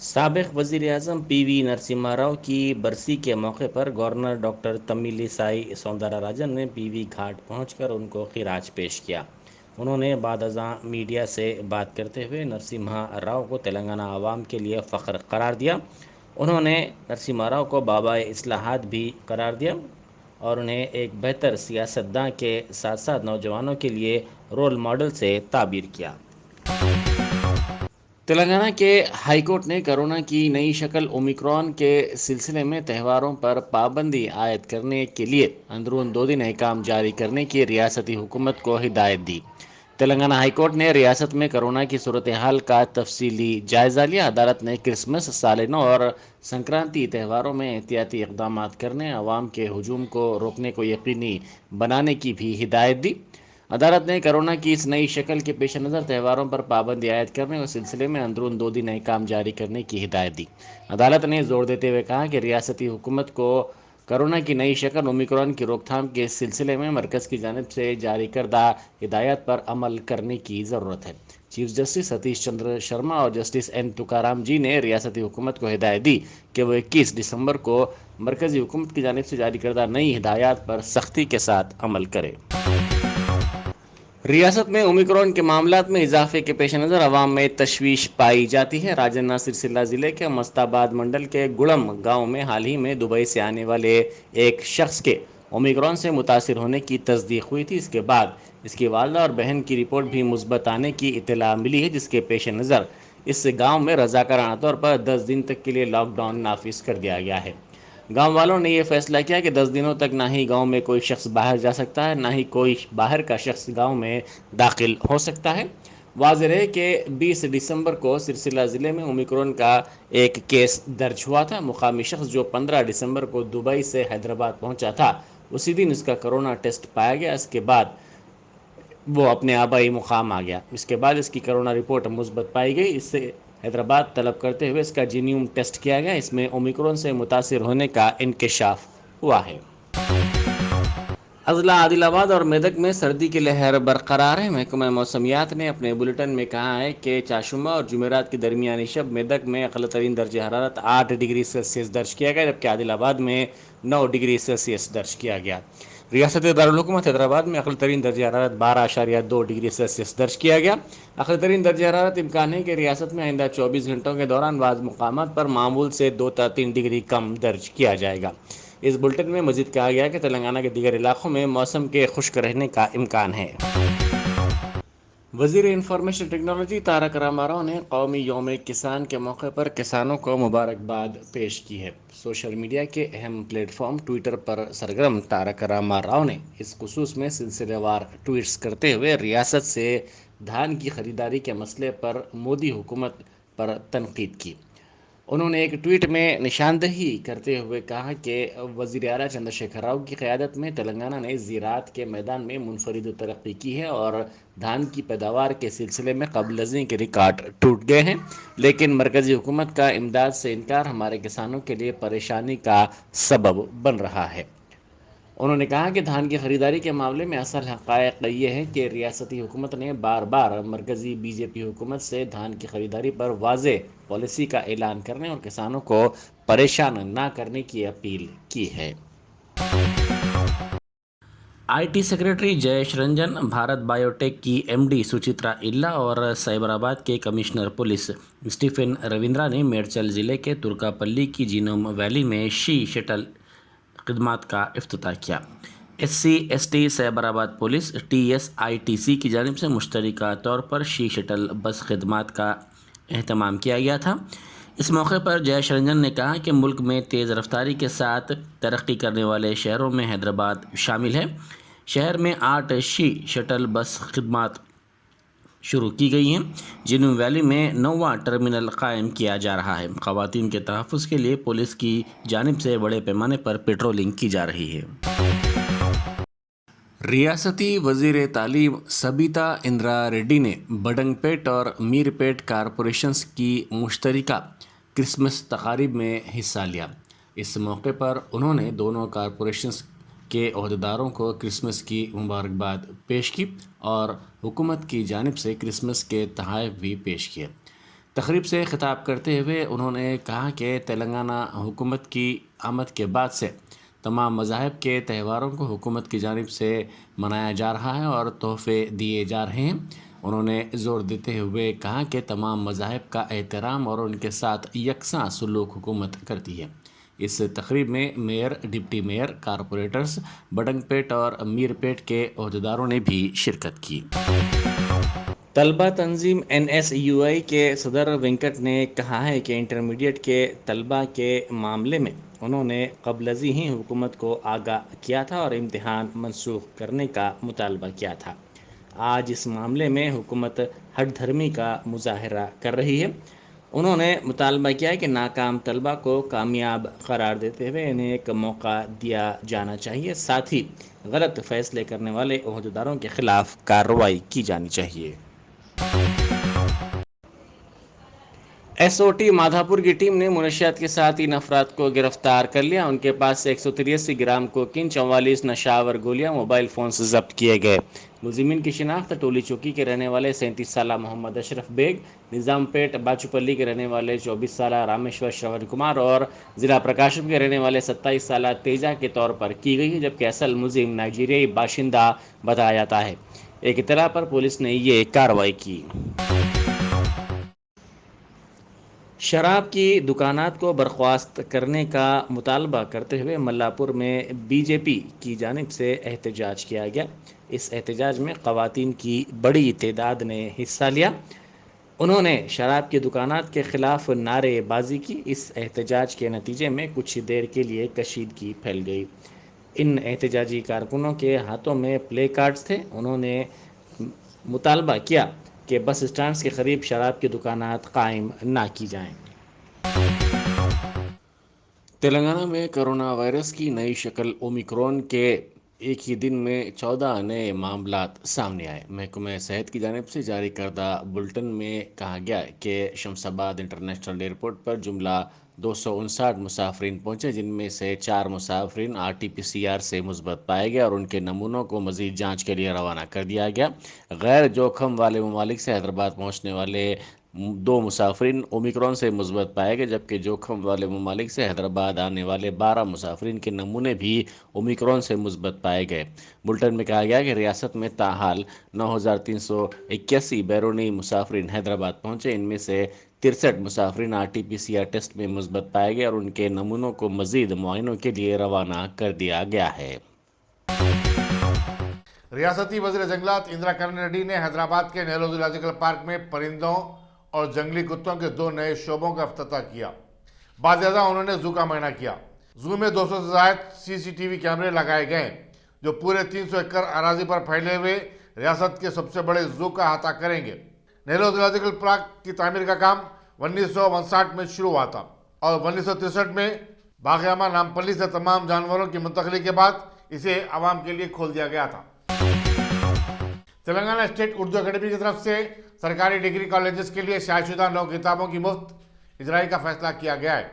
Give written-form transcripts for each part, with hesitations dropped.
سابق وزیر اعظم پی وی نرسمہا راؤ کی برسی کے موقع پر گورنر ڈاکٹر تمیلی سائی سوندرا راجن نے پی وی گھاٹ پہنچ کر ان کو خراج پیش کیا۔ انہوں نے بعد ازاں میڈیا سے بات کرتے ہوئے نرسمہا راؤ کو تلنگانہ عوام کے لیے فخر قرار دیا۔ انہوں نے نرسمہا راؤ کو بابائے اصلاحات بھی قرار دیا اور انہیں ایک بہتر سیاستداں کے ساتھ ساتھ نوجوانوں کے لیے رول ماڈل سے تعبیر کیا۔ تلنگانہ کے ہائی کورٹ نے کرونا کی نئی شکل اومیکرون کے سلسلے میں تہواروں پر پابندی عائد کرنے کے لیے اندرون 2 دن احکام جاری کرنے کی ریاستی حکومت کو ہدایت دی۔ تلنگانہ ہائی کورٹ نے ریاست میں کرونا کی صورتحال کا تفصیلی جائزہ لیا۔ عدالت نے کرسمس، سال نو اور سنکرانتی تہواروں میں احتیاطی اقدامات کرنے، عوام کے ہجوم کو روکنے کو یقینی بنانے کی بھی ہدایت دی۔ عدالت نے کرونا کی اس نئی شکل کے پیش نظر تہواروں پر پابندی عائد کرنے اور سلسلے میں اندرون 2 دن احکام جاری کرنے کی ہدایت دی۔ عدالت نے زور دیتے ہوئے کہا کہ ریاستی حکومت کو کرونا کی نئی شکل اومیکرون کی روک تھام کے سلسلے میں مرکز کی جانب سے جاری کردہ ہدایات پر عمل کرنے کی ضرورت ہے۔ چیف جسٹس ستیش چندر شرما اور جسٹس این تکارام جی نے ریاستی حکومت کو ہدایت دی کہ وہ 21 دسمبر کو مرکزی حکومت کی جانب سے جاری کردہ نئی ہدایات پر سختی کے ساتھ عمل کرے۔ ریاست میں اومیکرون کے معاملات میں اضافے کے پیش نظر عوام میں تشویش پائی جاتی ہے۔ راجنا سرسیلا ضلع کے مستاباد منڈل کے گڑم گاؤں میں حال ہی میں دبئی سے آنے والے ایک شخص کے اومیکرون سے متاثر ہونے کی تصدیق ہوئی تھی۔ اس کے بعد اس کی والدہ اور بہن کی رپورٹ بھی مثبت آنے کی اطلاع ملی ہے، جس کے پیش نظر اس گاؤں میں رضاکارانہ طور پر 10 دن تک کے لیے لاک ڈاؤن نافذ کر دیا گیا ہے۔ گاؤں والوں نے یہ فیصلہ کیا کہ 10 دنوں تک نہ ہی گاؤں میں کوئی شخص باہر جا سکتا ہے، نہ ہی کوئی باہر کا شخص گاؤں میں داخل ہو سکتا ہے۔ واضح رہے کہ 20 دسمبر کو سرسیلا ضلع میں اومیکرون کا ایک کیس درج ہوا تھا۔ مقامی شخص جو 15 دسمبر کو دبئی سے حیدرآباد پہنچا تھا، اسی دن اس کا کرونا ٹیسٹ پایا گیا۔ اس کے بعد وہ اپنے آبائی مقام آ گیا۔ اس کے بعد اس کی کرونا رپورٹ مثبت پائی گئی۔ اس سے حیدرآباد طلب کرتے ہوئے اس کا جینیوم ٹیسٹ کیا گیا۔ اس میں اومیکرون سے متاثر ہونے کا انکشاف ہوا ہے۔ اضلاع عادل آباد اور میدک میں سردی کی لہر برقرار ہے۔ محکمہ موسمیات نے اپنے بلیٹن میں کہا ہے کہ چاشمہ اور جمعرات کی درمیانی شب میدک میں اقل ترین درجہ حرارت 8 ڈگری سیلسیس درج کیا گیا، جبکہ عادل آباد میں 9 ڈگری سیلسیس درج کیا گیا۔ ریاست دارالحکومت حیدرآباد میں اقل ترین درجہ حرارت 12.2 ڈگری سیلسیس درج کیا گیا۔ اقل ترین درجہ حرارت امکان ہے کہ ریاست میں آئندہ 24 گھنٹوں کے دوران بعض مقامات پر معمول سے 2 تا 3 ڈگری کم درج کیا جائے گا۔ اس بلٹن میں مزید کہا گیا کہ تلنگانہ کے دیگر علاقوں میں موسم کے خشک رہنے کا امکان ہے۔ وزیر انفارمیشن ٹیکنالوجی تارک راما راؤ نے قومی یوم کسان کے موقع پر کسانوں کو مبارکباد پیش کی ہے۔ سوشل میڈیا کے اہم پلیٹ فارم ٹوئٹر پر سرگرم تارک راما راؤ نے اس خصوص میں سلسلے وار ٹویٹس کرتے ہوئے ریاست سے دھان کی خریداری کے مسئلے پر مودی حکومت پر تنقید کی۔ انہوں نے ایک ٹویٹ میں نشاندہی کرتے ہوئے کہا کہ وزیر اعلیٰ چندر شیکھر راؤ کی قیادت میں تلنگانہ نے زراعت کے میدان میں منفرد ترقی کی ہے اور دھان کی پیداوار کے سلسلے میں قبل ازیں کے ریکارڈ ٹوٹ گئے ہیں، لیکن مرکزی حکومت کا امداد سے انکار ہمارے کسانوں کے لیے پریشانی کا سبب بن رہا ہے۔ انہوں نے کہا کہ دھان کی خریداری کے معاملے میں اصل حقائق یہ ہے کہ ریاستی حکومت نے بار بار مرکزی بی جے پی حکومت سے دھان کی خریداری پر واضح پالیسی کا اعلان کرنے اور کسانوں کو پریشان نہ کرنے کی اپیل کی ہے۔ I T secretary Jayesh Ranjan, Bharat biotech کی ایم ڈی سچترا ایلا اور سائبرآباد کے کمشنر پولیس اسٹیفن رویندرا نے میڈچل ضلع کے ترکا پلی کی جینوم ویلی میں شی شٹل خدمات کا افتتاح کیا۔ S C S T Cyberabad police T S I T C کی جانب سے مشترکہ طور پر شی شٹل بس خدمات کا اہتمام کیا گیا تھا۔ اس موقع پر جیش رنجن نے کہا کہ ملک میں تیز رفتاری کے ساتھ ترقی کرنے والے شہروں میں حیدرآباد شامل ہے۔ شہر میں 8 شی شٹل بس خدمات شروع کی گئی ہیں۔ جینوم ویلی میں 9واں ٹرمینل قائم کیا جا رہا ہے۔ خواتین کے تحفظ کے لیے پولیس کی جانب سے بڑے پیمانے پر پیٹرولنگ کی جا رہی ہے۔ ریاستی وزیر تعلیم سبیتا اندرا ریڈی نے بڈنگ پیٹ اور میر پیٹ کارپوریشنز کی مشترکہ کرسمس تقاریب میں حصہ لیا۔ اس موقع پر انہوں نے دونوں کارپوریشنز کے عہدیداروں کو کرسمس کی مبارکباد پیش کی اور حکومت کی جانب سے کرسمس کے تحائف بھی پیش کیے۔ تقریب سے خطاب کرتے ہوئے انہوں نے کہا کہ تلنگانہ حکومت کی آمد کے بعد سے تمام مذاہب کے تہواروں کو حکومت کی جانب سے منایا جا رہا ہے اور تحفے دیے جا رہے ہیں۔ انہوں نے زور دیتے ہوئے کہا کہ تمام مذاہب کا احترام اور ان کے ساتھ یکساں سلوک حکومت کرتی ہے۔ اس تقریب میں mayor, deputy mayor, corporators, Badangpet اور میر پیٹ کے عہدیداروں نے بھی شرکت کی۔ طلبہ تنظیم NSUI کے صدر وینکٹ نے کہا ہے کہ انٹرمیڈیٹ کے طلبہ کے معاملے میں انہوں نے قبل ازیں ہی حکومت کو آگاہ کیا تھا اور امتحان منسوخ کرنے کا مطالبہ کیا تھا۔ آج اس معاملے میں حکومت ہٹ دھرمی کا مظاہرہ کر رہی ہے۔ انہوں نے مطالبہ کیا ہے کہ ناکام طلبہ کو کامیاب قرار دیتے ہوئے انہیں ایک موقع دیا جانا چاہیے، ساتھ ہی غلط فیصلے کرنے والے عہدیداروں کے خلاف کارروائی کی جانی چاہیے۔ SOT مادھاپور کی ٹیم نے منشیات کے ساتھ 3 افراد کو گرفتار کر لیا۔ ان کے پاس سے 183 گرام کوکین، 44 نشاور گولیاں، موبائل فونز ضبط کیے گئے۔ ملزمین کی شناخت ٹولی چوکی کے رہنے والے 37 سالہ محمد اشرف بیگ، نظام پیٹ باچوپلی کے رہنے والے 24 سالہ رامیشور شرون کمار اور ضلع پرکاشم کے رہنے والے 27 سالہ تیجا کے طور پر کی گئی ہے، جبکہ اصل ملزم نائجیریائی باشندہ بتایا جاتا ہے۔ ایک اطلاع پر پولیس نے یہ کارروائی کی۔ شراب کی دکانات کو برخاست کرنے کا مطالبہ کرتے ہوئے ملاپور میں BJP کی جانب سے احتجاج کیا گیا۔ اس احتجاج میں خواتین کی بڑی تعداد نے حصہ لیا۔ انہوں نے شراب کی دکانات کے خلاف نعرے بازی کی۔ اس احتجاج کے نتیجے میں کچھ دیر کے لیے کشیدگی پھیل گئی۔ ان احتجاجی کارکنوں کے ہاتھوں میں پلے کارڈز تھے۔ انہوں نے مطالبہ کیا کہ بس اسٹینڈز کے قریب شراب کی دکانات قائم نہ کی جائیں۔ تلنگانہ میں کرونا وائرس کی نئی شکل اومیکرون کے ایک ہی دن میں 14 نئے معاملات سامنے آئے۔ محکمہ صحت کی جانب سے جاری کردہ بلٹن میں کہا گیا کہ شمس آباد انٹرنیشنل ایئرپورٹ پر جملہ 259 مسافرین پہنچے، جن میں سے 4 مسافرین RT-PCR سے مثبت پائے گئے اور ان کے نمونوں کو مزید جانچ کے لیے روانہ کر دیا گیا۔ غیر جوخم والے ممالک سے حیدرآباد پہنچنے والے 2 مسافرین اومیکرون سے مثبت پائے گئے، جبکہ جوخم والے ممالک سے حیدرآباد آنے والے 12 مسافرین کے نمونے بھی اومیکرون سے مثبت پائے گئے۔ بلٹن میں کہا گیا کہ ریاست میں تاحال 9381 بیرونی مسافرین حیدرآباد پہنچے۔ ان میں سے 63 مسافرین RT-PCR ٹیسٹ میں مثبت پائے گئے اور ان کے نمونوں کو مزید معائنوں کے لیے روانہ کر دیا گیا ہے۔ ریاستی وزیر جنگلات اندرا کرن ریڈی نے حیدرآباد کے نہرو زولوجیکل پارک میں پرندوں اور جنگلی کتوں کے 2 نئے شعبوں کا افتتاح کیا۔ بعد ازاں انہوں نے زو کا معائنہ کیا۔ زو میں 200 سے زائد CCTV کیمرے لگائے گئے ہیں، جو پورے 300 ایکڑ اراضی پر پھیلے ہوئے ریاست کے سب سے بڑے زو کا احاطہ کریں گے۔ نہرو زولوجیکل پارک کی تعمیر کا کام 1959 میں شروع ہوا تھا اور 1963 میں باغیامہ نامپلی سے تمام جانوروں کی منتقلی کے بعد اسے عوام کے لیے کھول دیا گیا تھا۔ تلنگانہ اسٹیٹ اردو اکیڈمی کی طرف سے سرکاری ڈگری کالجز کے لیے شائع شدہ 9 کتابوں کی مفت اجرائی کا فیصلہ کیا گیا ہے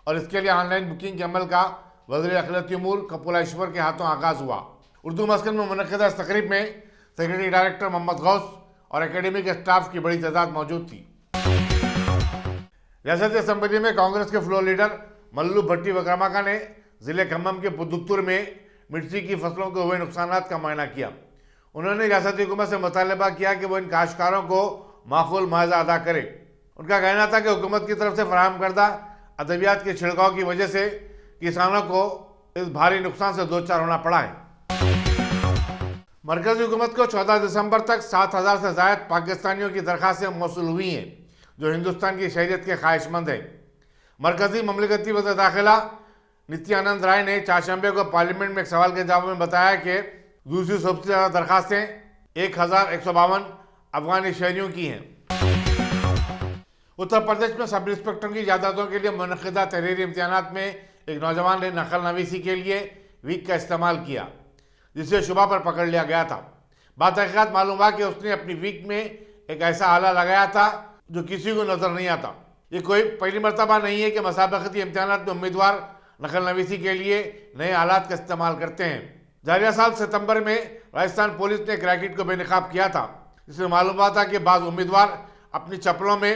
اور اس کے لیے آن لائن بکنگ کے عمل کا وزیر اقلیتی امور کپولا ایشور کے ہاتھوں آغاز ہوا۔ اردو مسکن میں منعقدہ اس تقریب میں سیکرٹری ڈائریکٹر محمد غوث اور اکیڈمی کے اسٹاف کی بڑی تعداد موجود تھی۔ ریاستی اسمبلی میں کانگریس کے فلور لیڈر ملو بھٹی وکراماکا نے ضلع کھمم کے پدتور میں مرچی کی فصلوں کو ہوئے نقصانات کا معائنہ کیا۔ انہوں نے ریاستی حکومت سے مطالبہ کیا کہ وہ ان کاشتکاروں کو معقول معاوضہ ادا کرے۔ ان کا کہنا تھا کہ حکومت کی طرف سے فراہم کردہ ادویات کے چھڑکاؤ کی وجہ سے کسانوں کو اس بھاری نقصان سے دوچار ہونا پڑا ہے۔ مرکزی حکومت کو 14 دسمبر تک 7000 سے زائد پاکستانیوں کی درخواستیں موصول ہوئی ہیں جو ہندوستان کی شہریت کے خواہش مند ہیں۔ مرکزی مملکتی وزیر داخلہ نتیانند رائے نے چہارشنبے کو پارلیمنٹ میں ایک سوال کے جواب میں بتایا کہ دوسری سب سے زیادہ درخواستیں 1152 افغانی شہریوں کی ہیں۔ اتر پردیش میں سب انسپکٹروں کی جائیدادوں کے لیے منعقدہ تحریری امتحانات میں ایک نوجوان نے نقل نویسی کے لیے ویک کا استعمال کیا، جسے شبہ پر پکڑ لیا گیا تھا۔ بعد تحقیقات معلوم ہوا کہ اس نے اپنی ویک میں ایک ایسا آلہ لگایا تھا جو کسی کو نظر نہیں آتا۔ یہ کوئی پہلی مرتبہ نہیں ہے کہ مسابقتی امتحانات میں امیدوار نقل نویسی کے لیے نئے آلات کا استعمال کرتے ہیں۔ جاریہ سال ستمبر میں راجستھان پولیس نے ایک ریکٹ کو بے نقاب کیا تھا، جس میں معلوم ہوا تھا کہ بعض امیدوار اپنی چپلوں میں